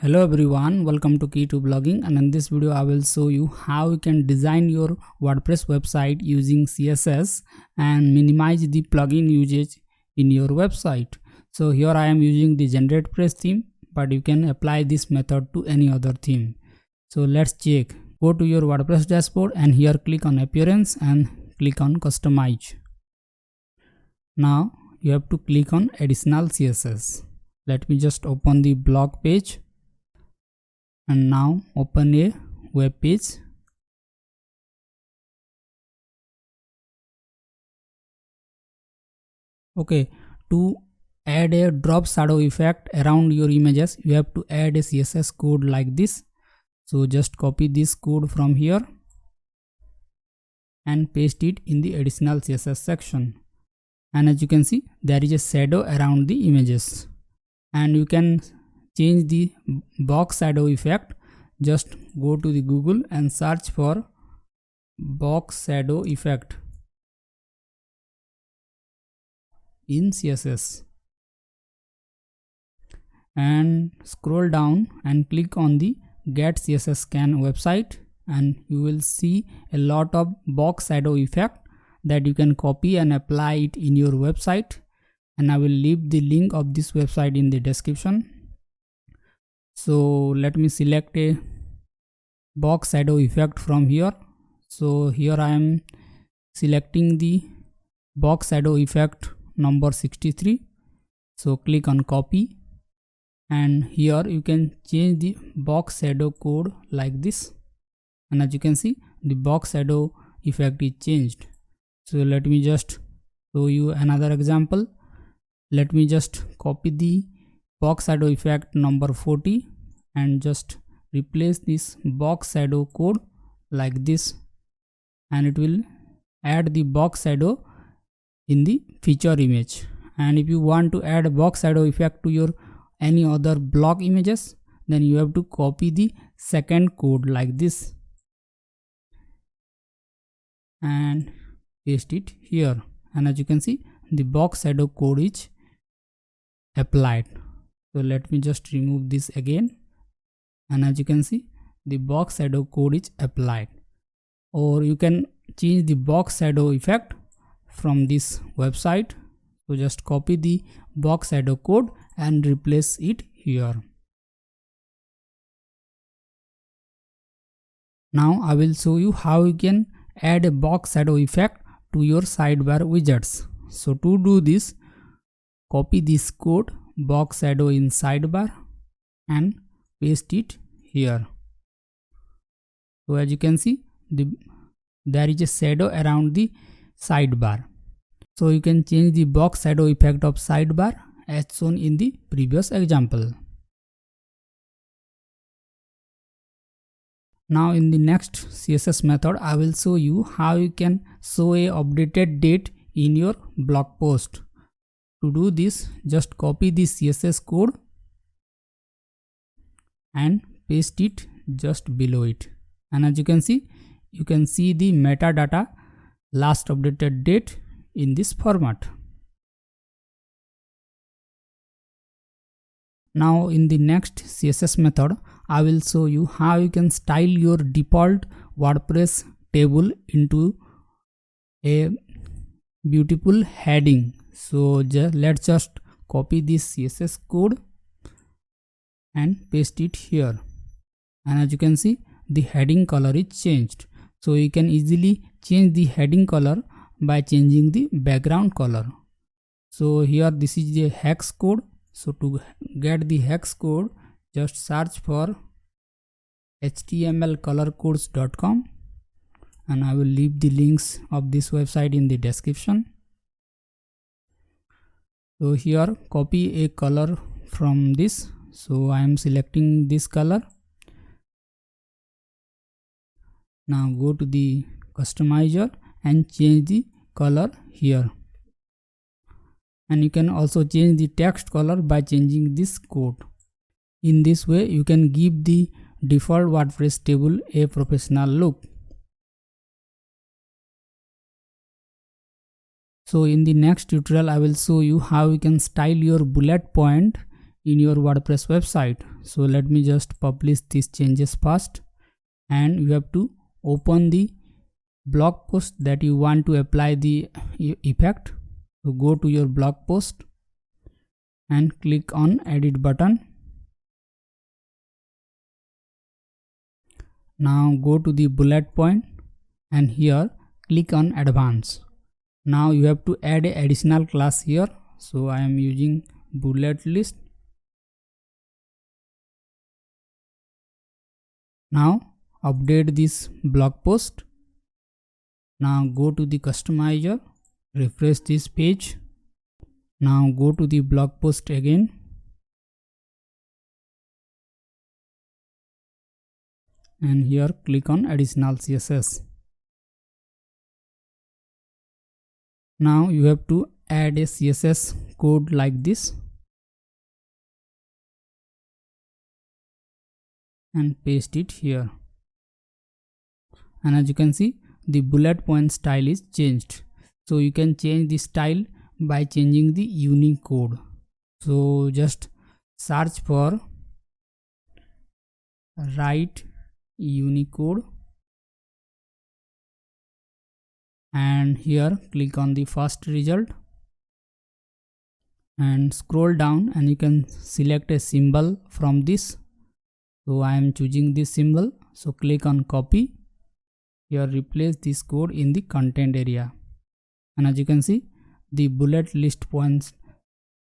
Hello everyone, welcome to Key to Blogging, and in this video I will show you how you can design your WordPress website using CSS and minimize the plugin usage in your website. So here I am using the GeneratePress theme, but you can apply this method to any other theme. So let's check. Go to your WordPress dashboard and here click on Appearance and click on Customize. Now you have to click on Additional CSS. Let me just open the blog page. And now open a web page. Okay, to add a drop shadow effect around your images, you have to add a CSS code like this. So just copy this code from here and paste it in the additional CSS section. And as you can see, there is a shadow around the images. And you can change the box shadow effect. Just go to the Google and search for box shadow effect in CSS and scroll down and click on the Get CSS Scan website, and you will see a lot of box shadow effect that you can copy and apply it in your website, and I will leave the link of this website in the description. So let me select a box shadow effect from here. So here I am selecting the box shadow effect number 63. So click on copy, and here you can change the box shadow code like this, and as you can see, the box shadow effect is changed. So let me just show you another example. Let me just copy the box shadow effect number 40 and just replace this box shadow code like this, and it will add the box shadow in the feature image. And if you want to add a box shadow effect to your any other blog images, then you have to copy the second code like this and paste it here, and as you can see, the box shadow code is applied. So let me just remove this again, and as you can see, the box shadow code is applied. Or you can change the box shadow effect from this website. So just copy the box shadow code and replace it here. Now I will show you how you can add a box shadow effect to your sidebar widgets. So to do this, copy this code box shadow in sidebar and paste it here. So as you can see, there is a shadow around the sidebar. So you can change the box shadow effect of sidebar as shown in the previous example. Now in the next CSS method, I will show you how you can show a updated date in your blog post. To do this, just copy the CSS code and paste it just below it, and as you can see the metadata last updated date in this format. Now in the next CSS method, I will show you how you can style your default WordPress table into a beautiful heading. So let's just copy this CSS code and paste it here, and as you can see, the heading color is changed. So you can easily change the heading color by changing the background color. So here this is the hex code. So to get the hex code, just search for htmlcolorcodes.com, and I will leave the links of this website in the description. So here copy a color from this. So I am selecting this color. Now go to the customizer and change the color here, and you can also change the text color by changing this code. In this way you can give the default WordPress table a professional look. So in the next tutorial I will show you how you can style your bullet point in your WordPress website. So let me just publish these changes first, and you have to open the blog post that you want to apply the effect. So go to your blog post and click on edit button. Now go to the bullet point and here click on advanced. Now you have to add an additional class here. So I am using bullet list. Now update this blog post. Now go to the customizer, refresh this page. Now go to the blog post again. And here click on additional CSS. Now you have to add a CSS code like this and paste it here. And as you can see, the bullet point style is changed. So you can change the style by changing the Unicode. So just search for write Unicode and here click on the first result and scroll down, and you can select a symbol from this. So I am choosing this symbol. So click on copy. Here replace this code in the content area, and as you can see, the bullet list points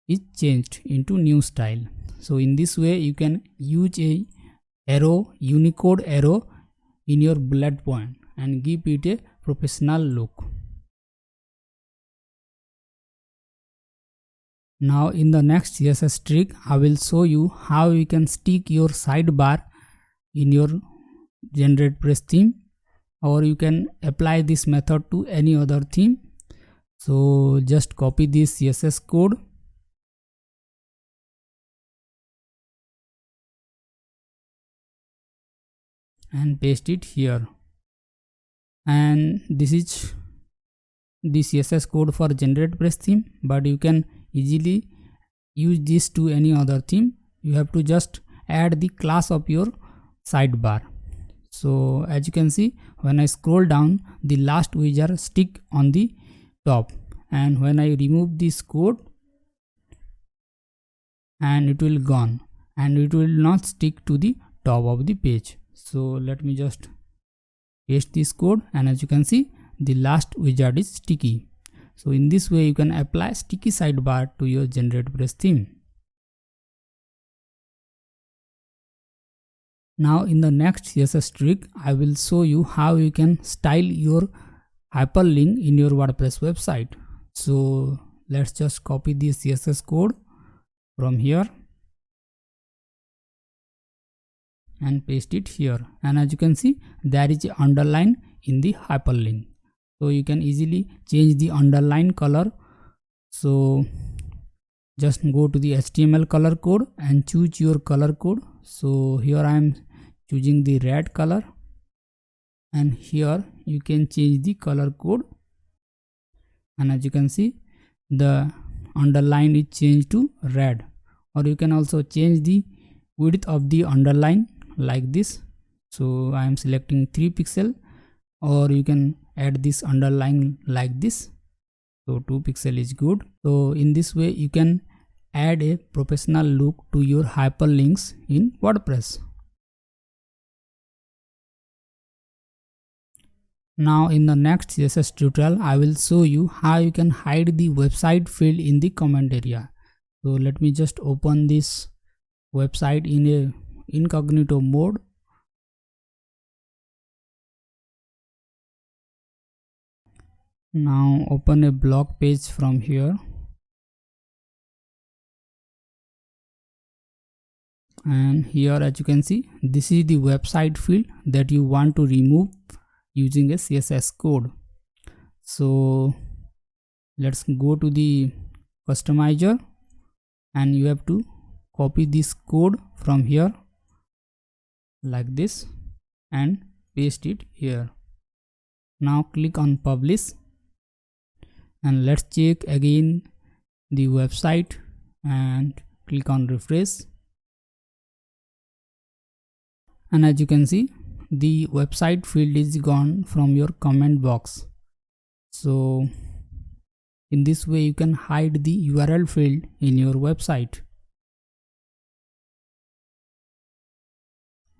is changed into new style. So in this way you can use a arrow, Unicode arrow in your bullet point and give it a professional look. Now in the next CSS trick, I will show you how you can stick your sidebar in your GeneratePress theme, or you can apply this method to any other theme. So just copy this CSS code and paste it here. And this is the CSS code for GeneratePress theme, but you can easily use this to any other theme. You have to just add the class of your sidebar. So as you can see, when I scroll down, the last wizard stick on the top, and when I remove this code, and it will gone, and it will not stick to the top of the page. So let me just paste this code, and as you can see, the last wizard is sticky. So in this way you can apply sticky sidebar to your GeneratePress theme. Now in the next CSS trick, I will show you how you can style your hyperlink in your WordPress website. So let's just copy this CSS code from here and paste it here, and as you can see, there is an underline in the hyperlink. So you can easily change the underline color. So just go to the HTML color code and choose your color code. So here I am choosing the red color, and here you can change the color code, and as you can see, the underline is changed to red. Or you can also change the width of the underline like this. So I am selecting 3 pixel, or you can add this underline like this. So 2 pixel is good. So in this way you can add a professional look to your hyperlinks in WordPress. Now in the next CSS tutorial, I will show you how you can hide the website field in the comment area. So let me just open this website in a incognito mode. Now open a blog page from here, and here as you can see, this is the website field that you want to remove using a CSS code. So let's go to the customizer, and you have to copy this code from here like this and paste it here. Now click on publish, and let's check again the website, and click on refresh, and as you can see, the website field is gone from your comment box. So in this way you can hide the URL field in your website.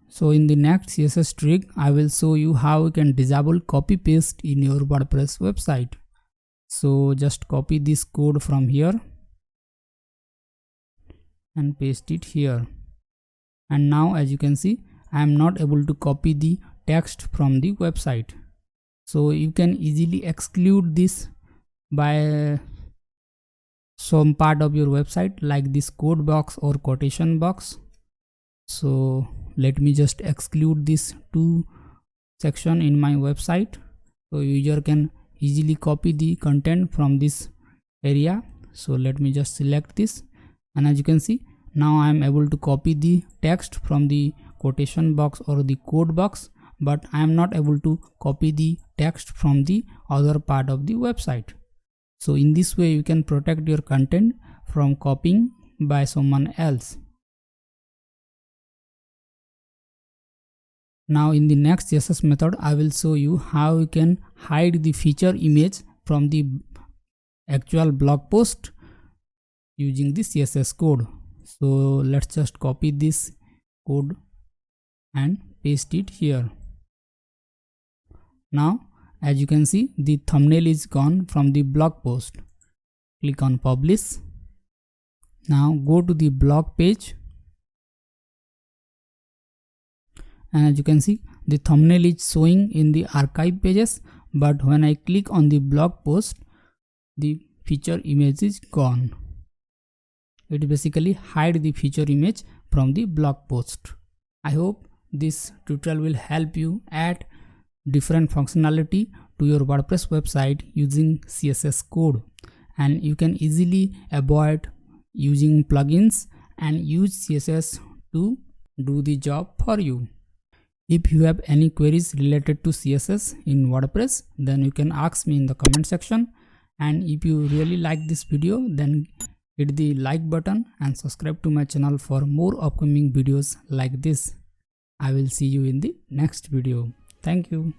So in the next CSS trick, I will show you how you can disable copy paste in your WordPress website. So just copy this code from here and paste it here. And now as you can see, I am not able to copy the text from the website. So you can easily exclude this by some part of your website, like this code box or quotation box. So let me just exclude this two section in my website, so user can easily copy the content from this area. So let me just select this, and as you can see, now I am able to copy the text from the quotation box or the code box, but I am not able to copy the text from the other part of the website. So in this way you can protect your content from copying by someone else. Now in the next CSS method, I will show you how you can hide the feature image from the actual blog post using the CSS code. So let's just copy this code and paste it here. Now as you can see, the thumbnail is gone from the blog post. Click on publish. Now go to the blog page, and as you can see, the thumbnail is showing in the archive pages, but when I click on the blog post, the feature image is gone. It basically hides the feature image from the blog post. I hope this tutorial will help you add different functionality to your WordPress website using CSS code, and you can easily avoid using plugins and use CSS to do the job for you. If you have any queries related to CSS in WordPress, then you can ask me in the comment section. And if you really like this video, then hit the like button and subscribe to my channel for more upcoming videos like this. I will see you in the next video. Thank you.